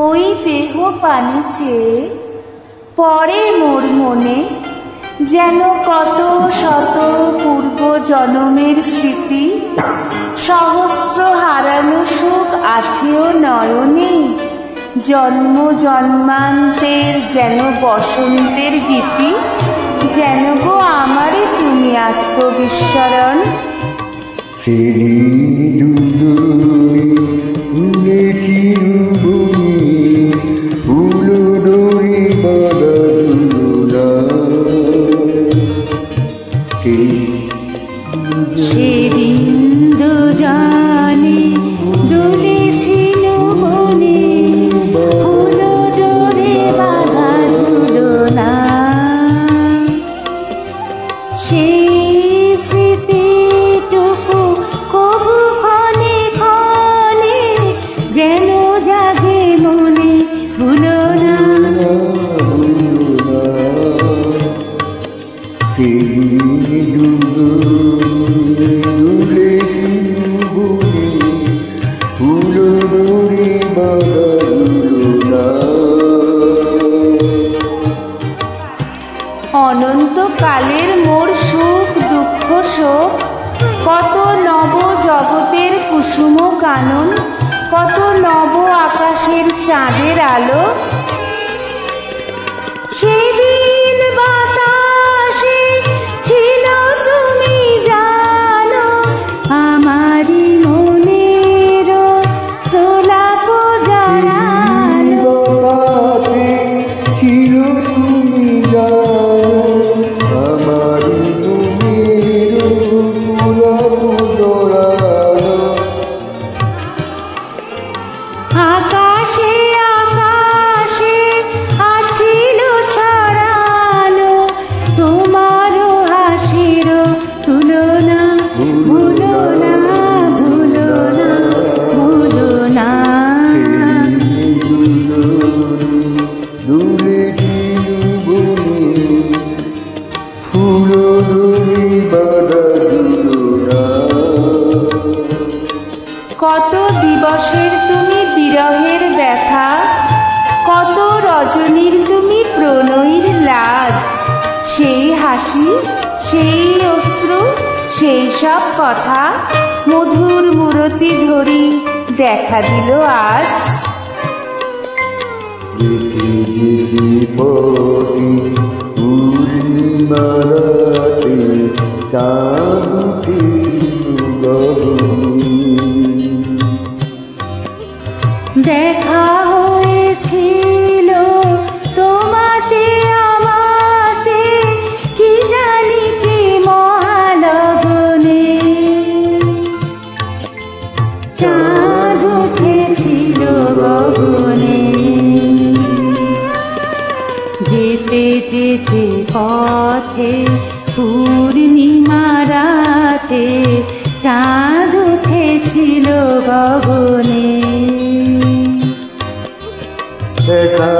ওই দেহ পানি চেয়ে পড়ে মোর মনে যেন কত শত পূর্ব জনমের স্মৃতি, সহস্র হারানো সুখ আছেও নয়নে, জন্ম জন্মান্তের যেন বসন্তের গীতি, যেন গো আমারে তুমি আত্মবিস্মরণ। সেদিন দুজনে দুলেছিল বনে, ফুল ডোরে বাঁধা ঝুলনা। সেই স্মৃতিটুকু কবু ক্ষণে ক্ষণে যেন জাগে মনে, ভুলো না। অনন্তকালের মোর সুখ দুঃখ শোক, কত নব জগতের কুসুম কানন, কত নব আকাশের চাঁদের আলো। সেদিন বাতাসে ছিল তুমি জানো, আমারি মনের প্রলাপ জানালো। ছিল তুমি জানো, আমারি মনের প্রলাপ জড়ালো। আকাশে আকাশে আছিল ছড়ানো তোমারও হাসির তুলনা, ভুলো না, ভুলো না, ভুলো না। কত দিবসের তুমি বিরহের ব্যথা, কত রজনীর তুমি প্রণয়ের লাজ, সেই হাসি সেই অশ্রু সেই সব কথা মধুর মূরতি ধরি দেখা দিল আজ। যেতে যেতে পথে পূর্ণিমা রাতে চাঁদ উঠেছিল গগনে। দেখা হয়েছিল তোমাতে আমাতে, কি জানি কি মহালগনে। চাঁদ উঠেছিল গগনে। যেতে যেতে পথে পূর্ণিমা রাতে চাঁদ উঠেছিল গগনে। দেখা